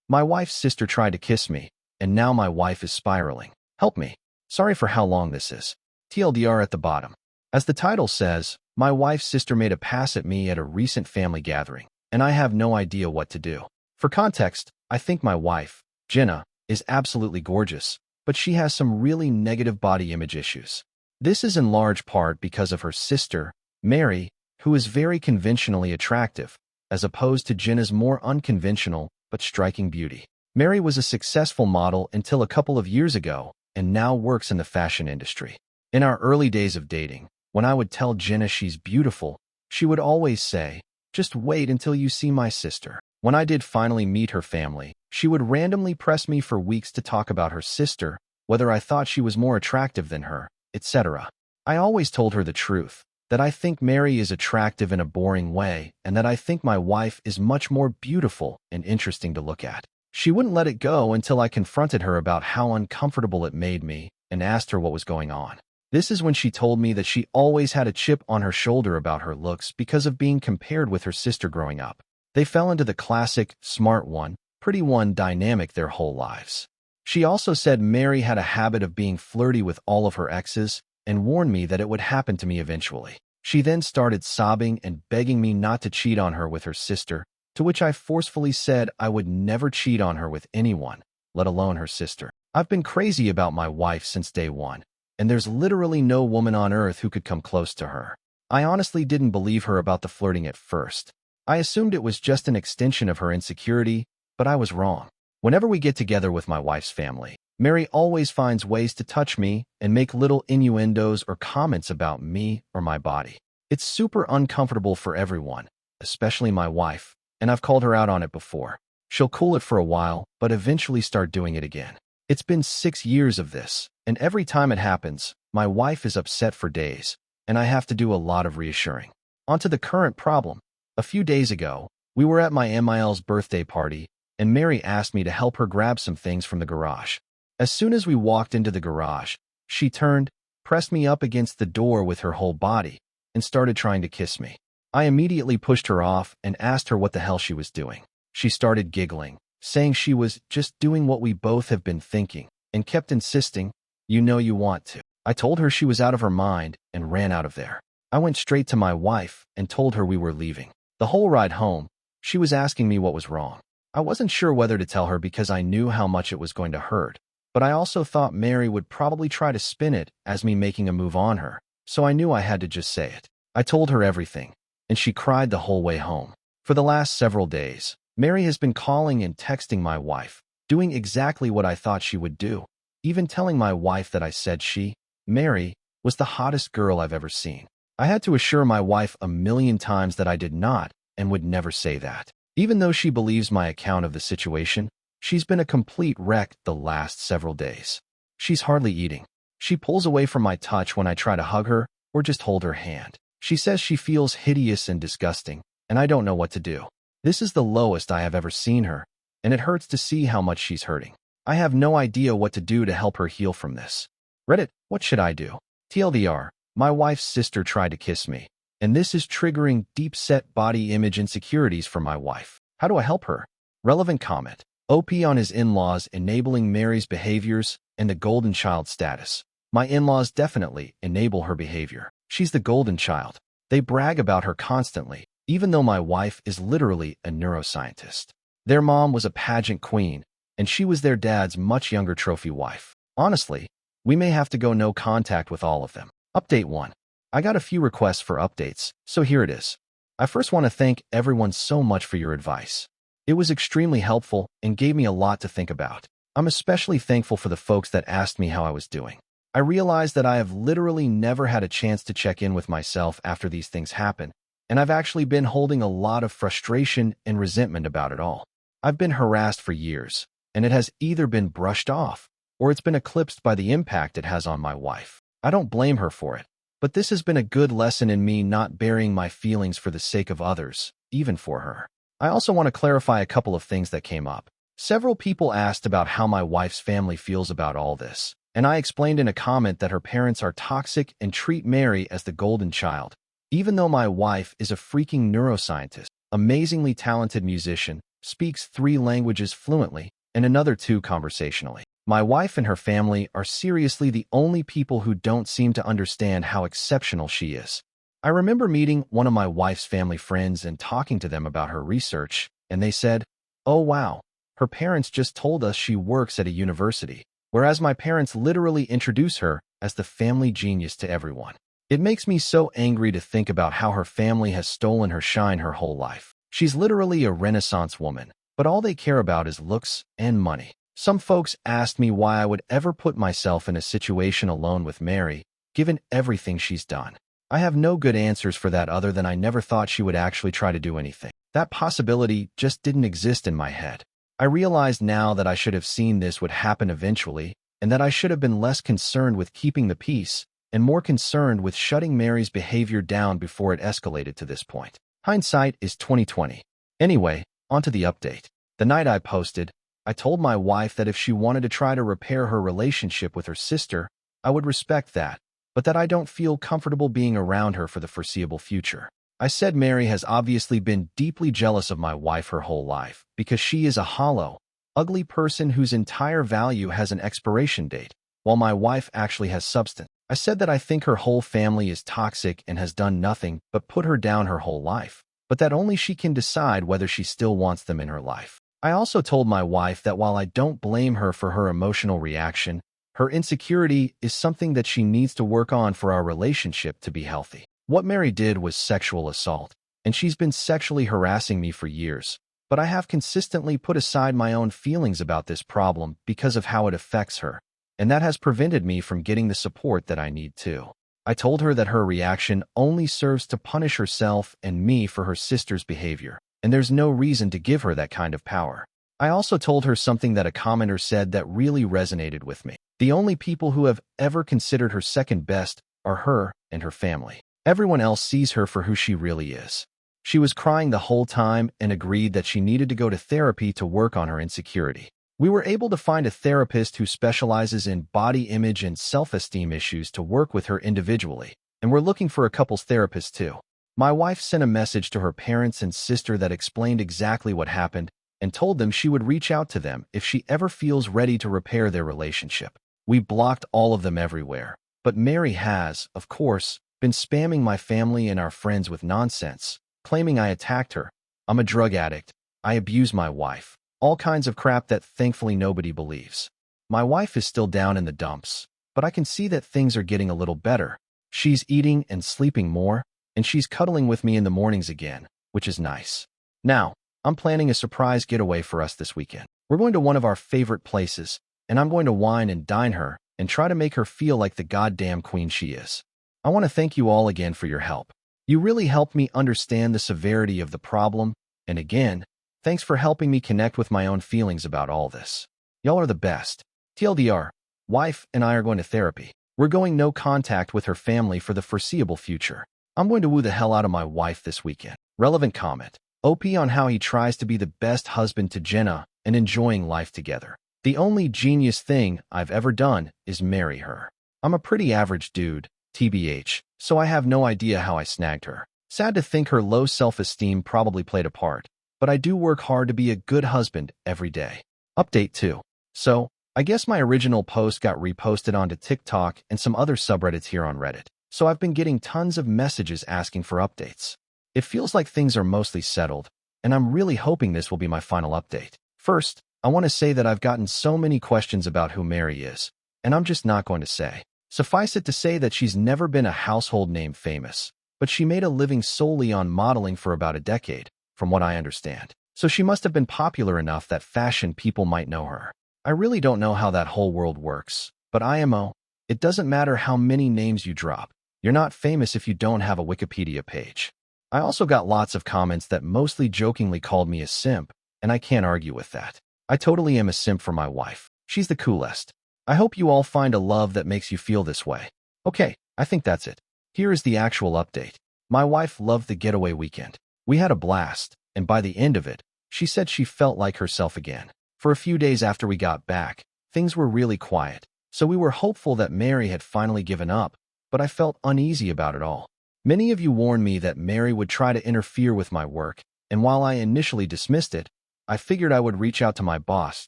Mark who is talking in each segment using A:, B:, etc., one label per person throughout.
A: My wife's sister tried to kiss me, and now my wife is spiraling. Help me. Sorry for how long this is. TLDR at the bottom. As the title says, my wife's sister made a pass at me at a recent family gathering, and I have no idea what to do. For context, I think my wife, Jenna, is absolutely gorgeous, but she has some really negative body image issues. This is in large part because of her sister, Mary, who is very conventionally attractive, as opposed to Jenna's more unconventional but striking beauty. Mary was a successful model until a couple of years ago and now works in the fashion industry. In our early days of dating, when I would tell Jenna she's beautiful, she would always say, "Just wait until you see my sister." When I did finally meet her family, she would randomly press me for weeks to talk about her sister, whether I thought she was more attractive than her, etc. I always told her the truth, that I think Mary is attractive in a boring way and that I think my wife is much more beautiful and interesting to look at. She wouldn't let it go until I confronted her about how uncomfortable it made me and asked her what was going on. This is when she told me that she always had a chip on her shoulder about her looks because of being compared with her sister growing up. They fell into the classic, smart one, pretty one dynamic their whole lives. She also said Mary had a habit of being flirty with all of her exes and warned me that it would happen to me eventually. She then started sobbing and begging me not to cheat on her with her sister, to which I forcefully said I would never cheat on her with anyone, let alone her sister. I've been crazy about my wife since day one, and there's literally no woman on earth who could come close to her. I honestly didn't believe her about the flirting at first. I assumed it was just an extension of her insecurity, but I was wrong. Whenever we get together with my wife's family, Mary always finds ways to touch me and make little innuendos or comments about me or my body. It's super uncomfortable for everyone, especially my wife, and I've called her out on it before. She'll cool it for a while, but eventually start doing it again. It's been 6 years of this, and every time it happens, my wife is upset for days, and I have to do a lot of reassuring. On to the current problem. A few days ago, we were at my MIL's birthday party, and Mary asked me to help her grab some things from the garage. As soon as we walked into the garage, she turned, pressed me up against the door with her whole body, and started trying to kiss me. I immediately pushed her off and asked her what the hell she was doing. She started giggling, saying she was just doing what we both have been thinking, and kept insisting, "You know you want to." I told her she was out of her mind and ran out of there. I went straight to my wife and told her we were leaving. The whole ride home, she was asking me what was wrong. I wasn't sure whether to tell her because I knew how much it was going to hurt, but I also thought Mary would probably try to spin it as me making a move on her, so I knew I had to just say it. I told her everything, and she cried the whole way home. For the last several days, Mary has been calling and texting my wife, doing exactly what I thought she would do, even telling my wife that I said she, Mary, was the hottest girl I've ever seen. I had to assure my wife a million times that I did not and would never say that. Even though she believes my account of the situation, she's been a complete wreck the last several days. She's hardly eating. She pulls away from my touch when I try to hug her or just hold her hand. She says she feels hideous and disgusting, and I don't know what to do. This is the lowest I have ever seen her, and it hurts to see how much she's hurting. I have no idea what to do to help her heal from this. Reddit, what should I do? TLDR, my wife's sister tried to kiss me, and this is triggering deep-set body image insecurities for my wife. How do I help her? Relevant comment. OP on his in-laws enabling Mary's behaviors and the golden child status. My in-laws definitely enable her behavior. She's the golden child. They brag about her constantly, even though my wife is literally a neuroscientist. Their mom was a pageant queen, and she was their dad's much younger trophy wife. Honestly, we may have to go no contact with all of them. Update 1. I got a few requests for updates, so here it is. I first want to thank everyone so much for your advice. It was extremely helpful and gave me a lot to think about. I'm especially thankful for the folks that asked me how I was doing. I realized that I have literally never had a chance to check in with myself after these things happen, and I've actually been holding a lot of frustration and resentment about it all. I've been harassed for years, and it has either been brushed off or it's been eclipsed by the impact it has on my wife. I don't blame her for it, but this has been a good lesson in me not burying my feelings for the sake of others, even for her. I also want to clarify a couple of things that came up. Several people asked about how my wife's family feels about all this, and I explained in a comment that her parents are toxic and treat Mary as the golden child. Even though my wife is a freaking neuroscientist, amazingly talented musician, speaks 3 languages fluently, and another 2 conversationally. My wife and her family are seriously the only people who don't seem to understand how exceptional she is. I remember meeting one of my wife's family friends and talking to them about her research, and they said, "Oh wow, her parents just told us she works at a university," whereas my parents literally introduce her as the family genius to everyone. It makes me so angry to think about how her family has stolen her shine her whole life. She's literally a Renaissance woman, but all they care about is looks and money. Some folks asked me why I would ever put myself in a situation alone with Mary, given everything she's done. I have no good answers for that other than I never thought she would actually try to do anything. That possibility just didn't exist in my head. I realized now that I should have seen this would happen eventually, and that I should have been less concerned with keeping the peace and more concerned with shutting Mary's behavior down before it escalated to this point. Hindsight is 2020. Anyway, onto the update. The night I posted, I told my wife that if she wanted to try to repair her relationship with her sister, I would respect that, but that I don't feel comfortable being around her for the foreseeable future. I said Mary has obviously been deeply jealous of my wife her whole life because she is a hollow, ugly person whose entire value has an expiration date, while my wife actually has substance. I said that I think her whole family is toxic and has done nothing but put her down her whole life, but that only she can decide whether she still wants them in her life. I also told my wife that while I don't blame her for her emotional reaction, her insecurity is something that she needs to work on for our relationship to be healthy. What Mary did was sexual assault, and she's been sexually harassing me for years, but I have consistently put aside my own feelings about this problem because of how it affects her, and that has prevented me from getting the support that I need to. I told her that her reaction only serves to punish herself and me for her sister's behavior, and there's no reason to give her that kind of power. I also told her something that a commenter said that really resonated with me. The only people who have ever considered her second best are her and her family. Everyone else sees her for who she really is. She was crying the whole time and agreed that she needed to go to therapy to work on her insecurity. We were able to find a therapist who specializes in body image and self-esteem issues to work with her individually, and we're looking for a couples therapist too. My wife sent a message to her parents and sister that explained exactly what happened and told them she would reach out to them if she ever feels ready to repair their relationship. We blocked all of them everywhere, but Mary has, of course, been spamming my family and our friends with nonsense, claiming I attacked her, I'm a drug addict, I abuse my wife, all kinds of crap that thankfully nobody believes. My wife is still down in the dumps, but I can see that things are getting a little better. She's eating and sleeping more, and she's cuddling with me in the mornings again, which is nice. Now, I'm planning a surprise getaway for us this weekend. We're going to one of our favorite places, and I'm going to wine and dine her and try to make her feel like the goddamn queen she is. I want to thank you all again for your help. You really helped me understand the severity of the problem, and again, thanks for helping me connect with my own feelings about all this. Y'all are the best. TLDR, wife and I are going to therapy. We're going no contact with her family for the foreseeable future. I'm going to woo the hell out of my wife this weekend. Relevant comment. OP on how he tries to be the best husband to Jenna and enjoying life together. The only genius thing I've ever done is marry her. I'm a pretty average dude, TBH, so I have no idea how I snagged her. Sad to think her low self-esteem probably played a part, but I do work hard to be a good husband every day. Update 2. So, I guess my original post got reposted onto TikTok and some other subreddits here on Reddit, so I've been getting tons of messages asking for updates. It feels like things are mostly settled, and I'm really hoping this will be my final update. First, I want to say that I've gotten so many questions about who Mary is, and I'm just not going to say. Suffice it to say that she's never been a household name famous, but she made a living solely on modeling for about a decade, from what I understand. So she must have been popular enough that fashion people might know her. I really don't know how that whole world works, but IMO, it doesn't matter how many names you drop. You're not famous if you don't have a Wikipedia page. I also got lots of comments that mostly jokingly called me a simp, and I can't argue with that. I totally am a simp for my wife. She's the coolest. I hope you all find a love that makes you feel this way. Okay, I think that's it. Here is the actual update. My wife loved the getaway weekend. We had a blast, and by the end of it, she said she felt like herself again. For a few days after we got back, things were really quiet, so we were hopeful that Mary had finally given up, but I felt uneasy about it all. Many of you warned me that Mary would try to interfere with my work, and while I initially dismissed it, I figured I would reach out to my boss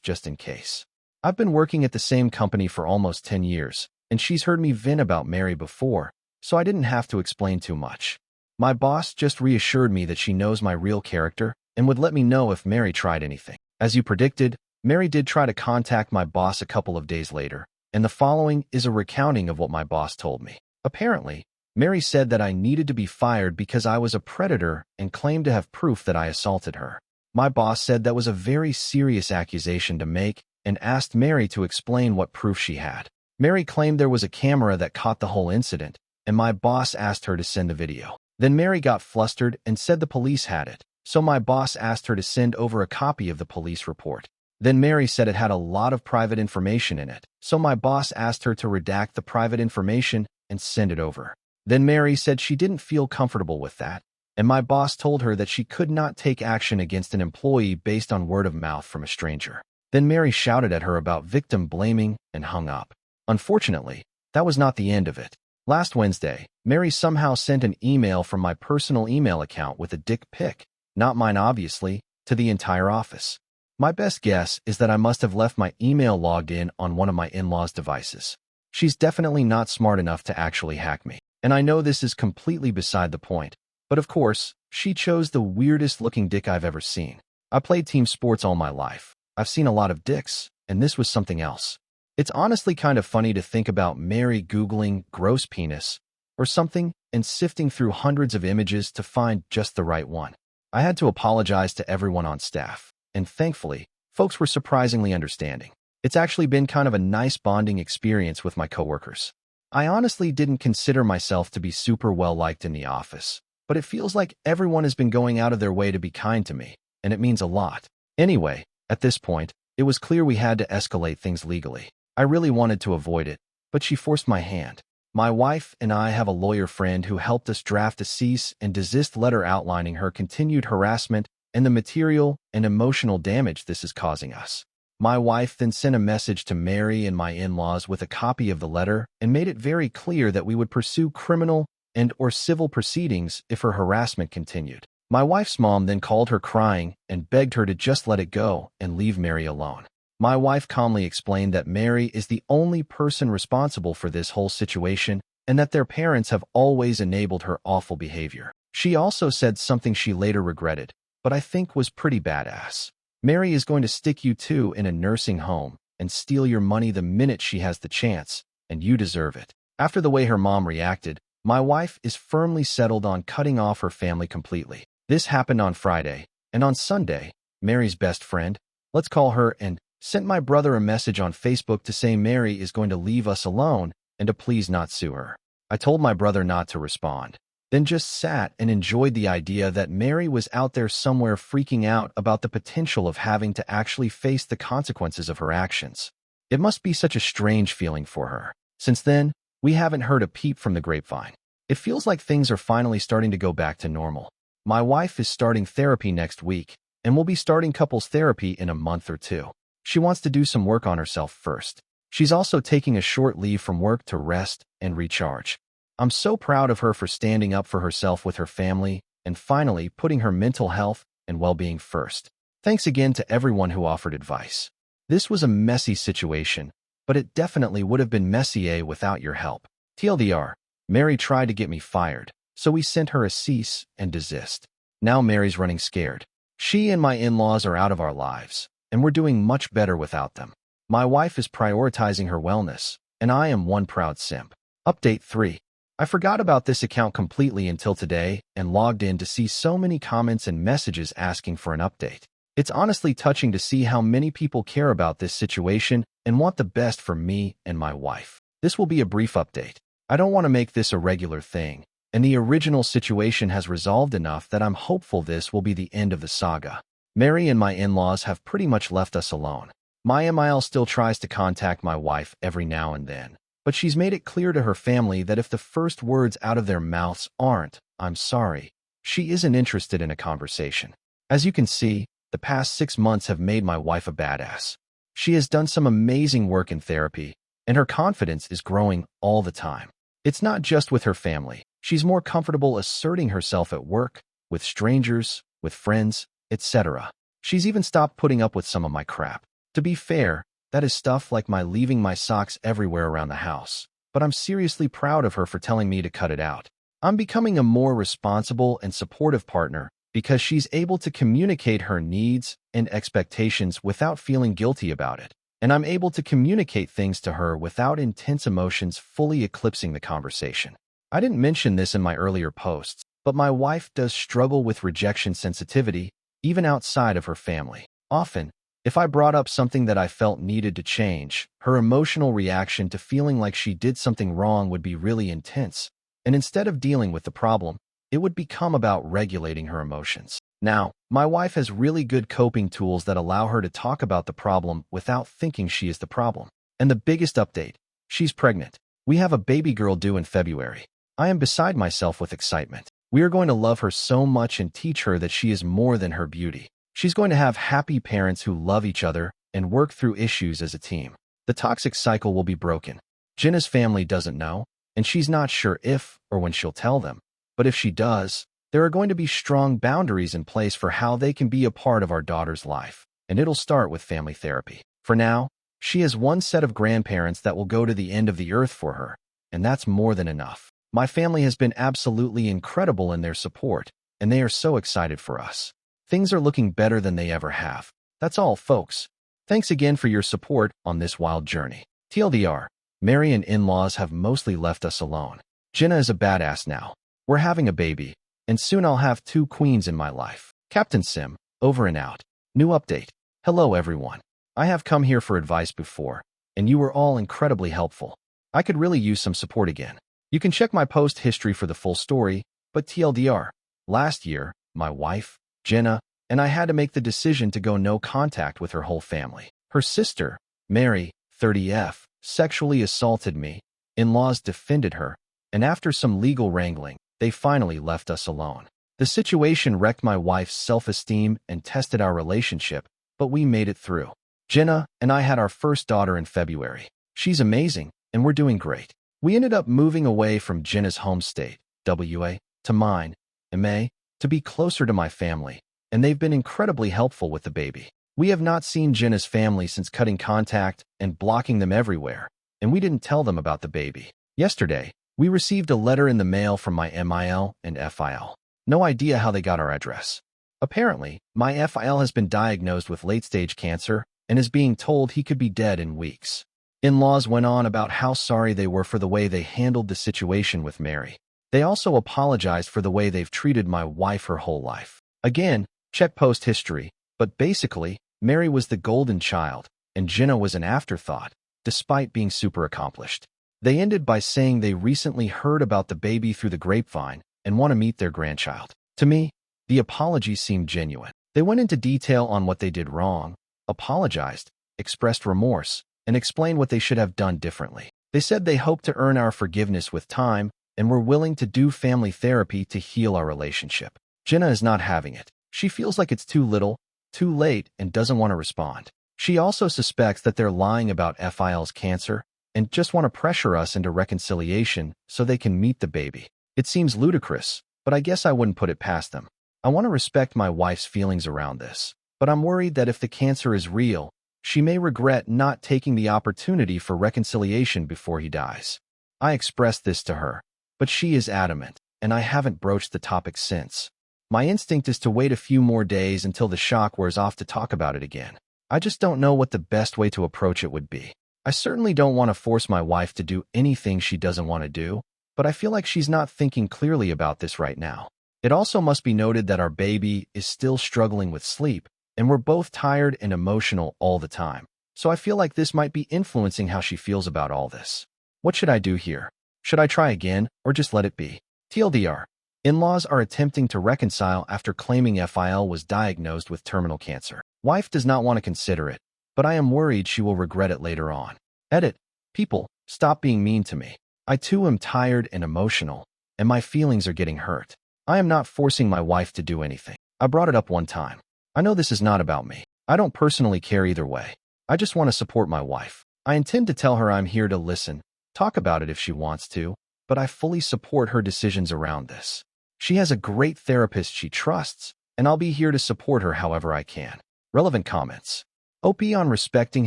A: just in case. I've been working at the same company for almost 10 years, and she's heard me vent about Mary before, so I didn't have to explain too much. My boss just reassured me that she knows my real character and would let me know if Mary tried anything. As you predicted, Mary did try to contact my boss a couple of days later, and the following is a recounting of what my boss told me. Apparently, Mary said that I needed to be fired because I was a predator and claimed to have proof that I assaulted her. My boss said that was a very serious accusation to make and asked Mary to explain what proof she had. Mary claimed there was a camera that caught the whole incident, and my boss asked her to send the video. Then Mary got flustered and said the police had it, so my boss asked her to send over a copy of the police report. Then Mary said it had a lot of private information in it, so my boss asked her to redact the private information and send it over. Then Mary said she didn't feel comfortable with that, and my boss told her that she could not take action against an employee based on word of mouth from a stranger. Then Mary shouted at her about victim blaming and hung up. Unfortunately, that was not the end of it. Last Wednesday, Mary somehow sent an email from my personal email account with a dick pic, not mine obviously, to the entire office. My best guess is that I must have left my email logged in on one of my in-laws' devices. She's definitely not smart enough to actually hack me, and I know this is completely beside the point, but of course, she chose the weirdest looking dick I've ever seen. I played team sports all my life. I've seen a lot of dicks, and this was something else. It's honestly kind of funny to think about Mary Googling gross penis or something and sifting through hundreds of images to find just the right one. I had to apologize to everyone on staff, and thankfully, folks were surprisingly understanding. It's actually been kind of a nice bonding experience with my coworkers. I honestly didn't consider myself to be super well-liked in the office, but it feels like everyone has been going out of their way to be kind to me, and it means a lot. Anyway, at this point, it was clear we had to escalate things legally. I really wanted to avoid it, but she forced my hand. My wife and I have a lawyer friend who helped us draft a cease and desist letter outlining her continued harassment and the material and emotional damage this is causing us. My wife then sent a message to Mary and my in-laws with a copy of the letter and made it very clear that we would pursue criminal and/or civil proceedings if her harassment continued. My wife's mom then called her crying and begged her to just let it go and leave Mary alone. My wife calmly explained that Mary is the only person responsible for this whole situation and that their parents have always enabled her awful behavior. She also said something she later regretted, but I think was pretty badass. Mary is going to stick you two in a nursing home and steal your money the minute she has the chance, and you deserve it. After the way her mom reacted, my wife is firmly settled on cutting off her family completely. This happened on Friday, and on Sunday, Mary's best friend, let's call her, and sent my brother a message on Facebook to say Mary is going to leave us alone and to please not sue her. I told my brother not to respond, then just sat and enjoyed the idea that Mary was out there somewhere freaking out about the potential of having to actually face the consequences of her actions. It must be such a strange feeling for her. Since then, we haven't heard a peep from the grapevine. It feels like things are finally starting to go back to normal. My wife is starting therapy next week, and we'll be starting couples therapy in a month or two. She wants to do some work on herself first. She's also taking a short leave from work to rest and recharge. I'm so proud of her for standing up for herself with her family and finally putting her mental health and well-being first. Thanks again to everyone who offered advice. This was a messy situation, but it definitely would have been messier without your help. TLDR, Mary tried to get me fired, so we sent her a cease and desist. Now Mary's running scared. She and my in-laws are out of our lives, and we're doing much better without them. My wife is prioritizing her wellness, and I am one proud simp. Update 3. I forgot about this account completely until today and logged in to see so many comments and messages asking for an update. It's honestly touching to see how many people care about this situation and want the best for me and my wife. This will be a brief update. I don't want to make this a regular thing, and the original situation has resolved enough that I'm hopeful this will be the end of the saga. Mary and my in-laws have pretty much left us alone. My MIL still tries to contact my wife every now and then, but she's made it clear to her family that if the first words out of their mouths aren't, "I'm sorry," she isn't interested in a conversation. As you can see, the past 6 months have made my wife a badass. She has done some amazing work in therapy, and her confidence is growing all the time. It's not just with her family. She's more comfortable asserting herself at work, with strangers, with friends, etc. She's even stopped putting up with some of my crap. To be fair, that is stuff like my leaving my socks everywhere around the house. But I'm seriously proud of her for telling me to cut it out. I'm becoming a more responsible and supportive partner because she's able to communicate her needs and expectations without feeling guilty about it. And I'm able to communicate things to her without intense emotions fully eclipsing the conversation. I didn't mention this in my earlier posts, but my wife does struggle with rejection sensitivity, even outside of her family. Often, if I brought up something that I felt needed to change, her emotional reaction to feeling like she did something wrong would be really intense. And instead of dealing with the problem, it would become about regulating her emotions. Now, my wife has really good coping tools that allow her to talk about the problem without thinking she is the problem. And the biggest update, she's pregnant. We have a baby girl due in February. I am beside myself with excitement. We are going to love her so much and teach her that she is more than her beauty. She's going to have happy parents who love each other and work through issues as a team. The toxic cycle will be broken. Jenna's family doesn't know, and she's not sure if or when she'll tell them. But if she does, there are going to be strong boundaries in place for how they can be a part of our daughter's life, and it'll start with family therapy. For now, she has one set of grandparents that will go to the end of the earth for her, and that's more than enough. My family has been absolutely incredible in their support, and they are so excited for us. Things are looking better than they ever have. That's all, folks. Thanks again for your support on this wild journey. TLDR, Mary and in-laws have mostly left us alone. Jenna is a badass now. We're having a baby, and soon I'll have 2 queens in my life. Captain Sim, over and out. New update. Hello everyone. I have come here for advice before, and you were all incredibly helpful. I could really use some support again. You can check my post history for the full story, but TLDR, last year, my wife, Jenna, and I had to make the decision to go no contact with her whole family. Her sister, Mary, 30F, sexually assaulted me. In-laws defended her, and after some legal wrangling, they finally left us alone. The situation wrecked my wife's self-esteem and tested our relationship, but we made it through. Jenna and I had our first daughter in February. She's amazing, and we're doing great. We ended up moving away from Jenna's home state, WA, to mine, MA, to be closer to my family, and they've been incredibly helpful with the baby. We have not seen Jenna's family since cutting contact and blocking them everywhere, and we didn't tell them about the baby. Yesterday, we received a letter in the mail from my MIL and FIL. No idea how they got our address. Apparently, my FIL has been diagnosed with late-stage cancer and is being told he could be dead in weeks. In-laws went on about how sorry they were for the way they handled the situation with Mary. They also apologized for the way they've treated my wife her whole life. Again, check post history, but basically, Mary was the golden child, and Jenna was an afterthought, despite being super accomplished. They ended by saying they recently heard about the baby through the grapevine and want to meet their grandchild. To me, the apologies seemed genuine. They went into detail on what they did wrong, apologized, expressed remorse, and explained what they should have done differently. They said they hoped to earn our forgiveness with time and were willing to do family therapy to heal our relationship. Jenna is not having it. She feels like it's too little, too late, and doesn't want to respond. She also suspects that they're lying about FIL's cancer and just want to pressure us into reconciliation so they can meet the baby. It seems ludicrous, but I guess I wouldn't put it past them. I want to respect my wife's feelings around this, but I'm worried that if the cancer is real, she may regret not taking the opportunity for reconciliation before he dies. I expressed this to her, but she is adamant, and I haven't broached the topic since. My instinct is to wait a few more days until the shock wears off to talk about it again. I just don't know what the best way to approach it would be. I certainly don't want to force my wife to do anything she doesn't want to do, but I feel like she's not thinking clearly about this right now. It also must be noted that our baby is still struggling with sleep, and we're both tired and emotional all the time. So I feel like this might be influencing how she feels about all this. What should I do here? Should I try again, or just let it be? TLDR, in-laws are attempting to reconcile after claiming FIL was diagnosed with terminal cancer. Wife does not want to consider it, but I am worried she will regret it later on. Edit. People, stop being mean to me. I too am tired and emotional, and my feelings are getting hurt. I am not forcing my wife to do anything. I brought it up one time. I know this is not about me. I don't personally care either way. I just want to support my wife. I intend to tell her I'm here to listen, talk about it if she wants to, but I fully support her decisions around this. She has a great therapist she trusts, and I'll be here to support her however I can. Relevant comments. OP on respecting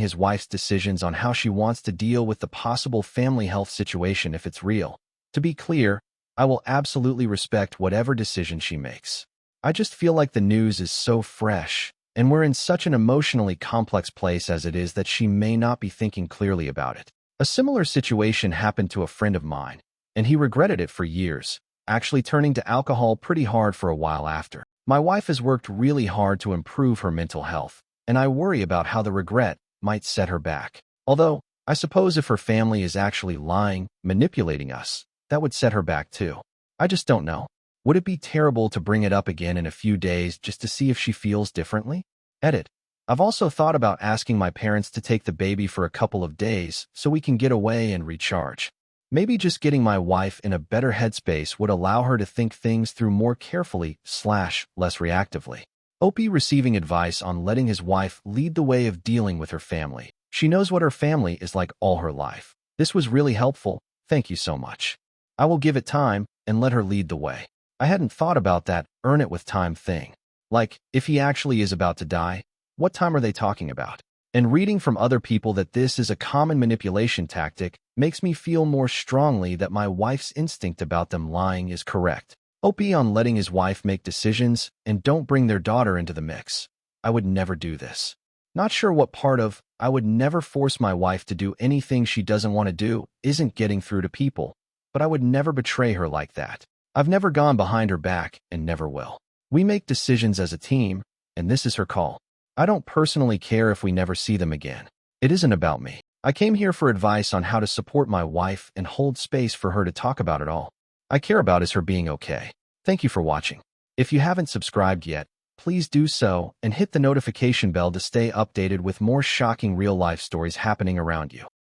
A: his wife's decisions on how she wants to deal with the possible family health situation if it's real. To be clear, I will absolutely respect whatever decision she makes. I just feel like the news is so fresh, and we're in such an emotionally complex place as it is that she may not be thinking clearly about it. A similar situation happened to a friend of mine, and he regretted it for years, actually turning to alcohol pretty hard for a while after. My wife has worked really hard to improve her mental health, and I worry about how the regret might set her back. Although, I suppose if her family is actually lying, manipulating us, that would set her back too. I just don't know. Would it be terrible to bring it up again in a few days just to see if she feels differently? Edit. I've also thought about asking my parents to take the baby for a couple of days so we can get away and recharge. Maybe just getting my wife in a better headspace would allow her to think things through more carefully / less reactively. OP receiving advice on letting his wife lead the way of dealing with her family. She knows what her family is like all her life. This was really helpful. Thank you so much. I will give it time and let her lead the way. I hadn't thought about that earn it with time thing. Like, if he actually is about to die, what time are they talking about? And reading from other people that this is a common manipulation tactic makes me feel more strongly that my wife's instinct about them lying is correct. OP on letting his wife make decisions and don't bring their daughter into the mix. I would never do this. Not sure what part of I would never force my wife to do anything she doesn't want to do isn't getting through to people, but I would never betray her like that. I've never gone behind her back and never will. We make decisions as a team, and this is her call. I don't personally care if we never see them again. It isn't about me. I came here for advice on how to support my wife and hold space for her to talk about it all. I care about is her being okay. Thank you for watching. If you haven't subscribed yet, please do so and hit the notification bell to stay updated with more shocking real-life stories happening around you.